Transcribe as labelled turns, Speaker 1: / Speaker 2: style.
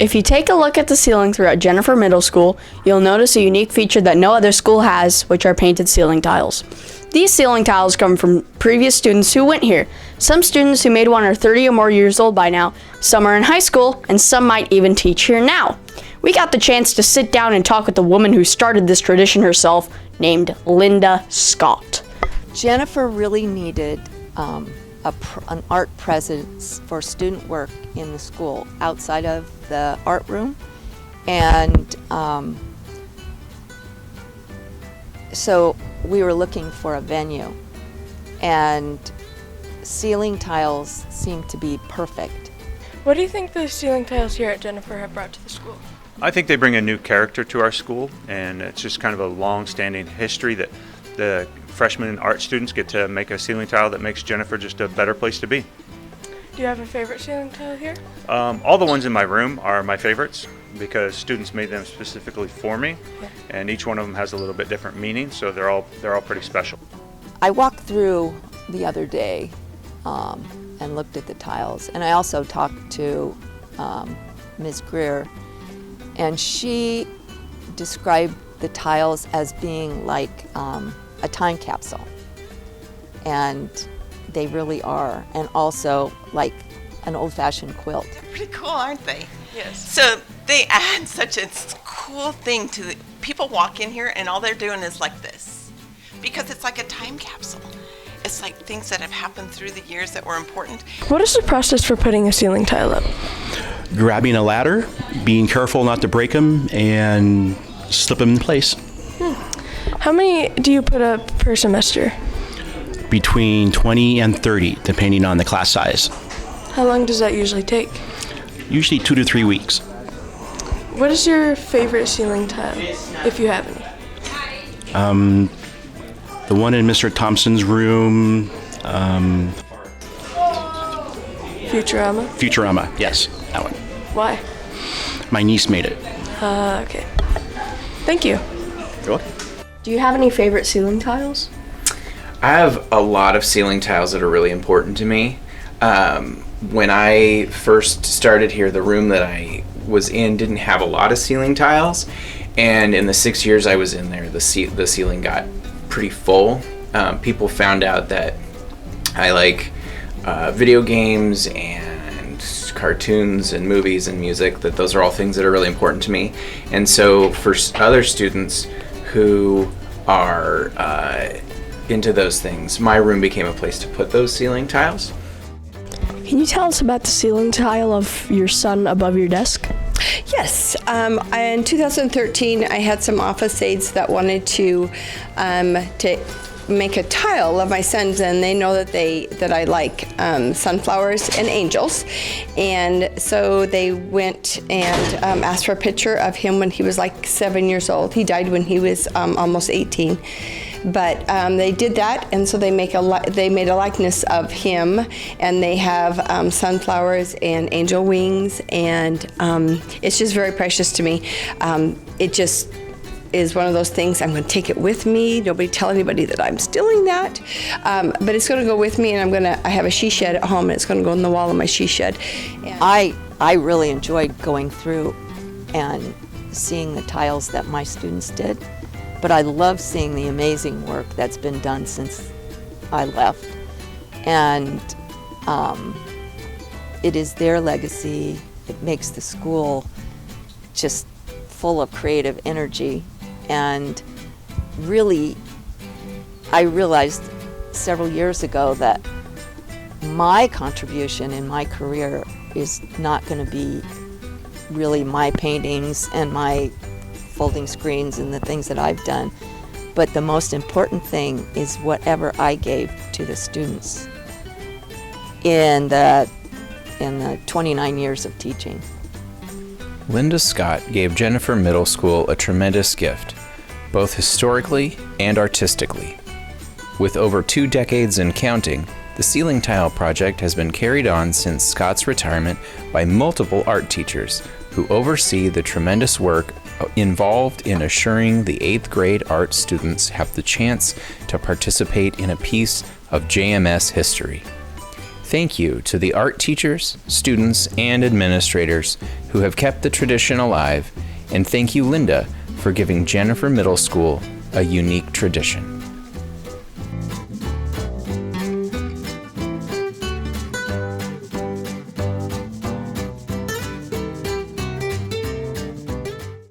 Speaker 1: If you take a look at the ceiling throughout Jennifer Middle School, you'll notice a unique feature that no other school has, which are painted ceiling tiles. These ceiling tiles come from previous students who went here. Some students who made one are 30 or more years old by now, some are in high school, and some might even teach here now. We got the chance to sit down and talk with the woman who started this tradition herself, named Linda Scott.
Speaker 2: Jennifer really needed an art presence for student work in the school outside of the art room, and so we were looking for a venue, and ceiling tiles seemed to be perfect.
Speaker 3: What do you think the ceiling tiles here at Jennifer have brought to the school?
Speaker 4: I think they bring a new character to our school, and it's just kind of a long-standing history that the freshmen and art students get to make a ceiling tile that makes Jennifer just a better place to be.
Speaker 3: Do you have a favorite ceiling tile here?
Speaker 4: All the ones in my room are my favorites because students made them specifically for me, and each one of them has a little bit different meaning, so they're all pretty special.
Speaker 2: I walked through the other day and looked at the tiles, and I also talked to Ms. Greer, and she described the tiles as being like a time capsule, and they really are, and also like an old-fashioned quilt.
Speaker 5: They're pretty cool, aren't they?
Speaker 3: Yes.
Speaker 5: So they add such a cool thing to the people walk in here and all they're doing is like this, because it's like a time capsule. It's like things that have happened through the years that were important.
Speaker 3: What is the process for putting a ceiling tile up?
Speaker 6: Grabbing a ladder, being careful not to break them, and slip them in place.
Speaker 3: How many do you put up per semester?
Speaker 6: Between 20 and 30, depending on the class size.
Speaker 3: How long does that usually take?
Speaker 6: Usually 2 to 3 weeks.
Speaker 3: What is your favorite ceiling tile, if you have any?
Speaker 6: The one in Mr. Thompson's room.
Speaker 3: Futurama?
Speaker 6: Futurama, yes, that one.
Speaker 3: Why?
Speaker 6: My niece made it.
Speaker 3: Okay. Thank you.
Speaker 6: You're welcome.
Speaker 1: Do you have any favorite ceiling tiles?
Speaker 7: I have a lot of ceiling tiles that are really important to me. When I first started here, the room that I was in didn't have a lot of ceiling tiles, and in the 6 years I was in there, the ceiling got pretty full. People found out that I like video games and cartoons and movies and music, that those are all things that are really important to me. And so for other students who are into those things, my room became a place to put those ceiling tiles.
Speaker 1: Can you tell us about the ceiling tile of your son above your desk?
Speaker 8: Yes. In 2013, I had some office aides that wanted to make a tile of my sons, and they know that I like sunflowers and angels, and so they went and asked for a picture of him when he was like 7 years old. He died when he was almost 18. But they did that, and so they made a likeness of him, and they have sunflowers and angel wings, and it's just very precious to me. It just is one of those things. I'm going to take it with me. Nobody tell anybody that I'm stealing that, but it's going to go with me, and I have a she shed at home, and it's going to go in the wall of my she shed. And
Speaker 2: I really enjoyed going through and seeing the tiles that my students did. But I love seeing the amazing work that's been done since I left. And it is their legacy. It makes the school just full of creative energy. And really, I realized several years ago that my contribution in my career is not going to be really my paintings and my folding screens and the things that I've done, but the most important thing is whatever I gave to the students in the 29 years of teaching.
Speaker 9: Linda Scott gave Jennifer Middle School a tremendous gift, both historically and artistically. With over 2 decades and counting, the ceiling tile project has been carried on since Scott's retirement by multiple art teachers who oversee the tremendous work involved in assuring the 8th grade art students have the chance to participate in a piece of JMS history. Thank you to the art teachers, students, and administrators who have kept the tradition alive, and thank you, Linda, for giving Jennifer Middle School a unique tradition.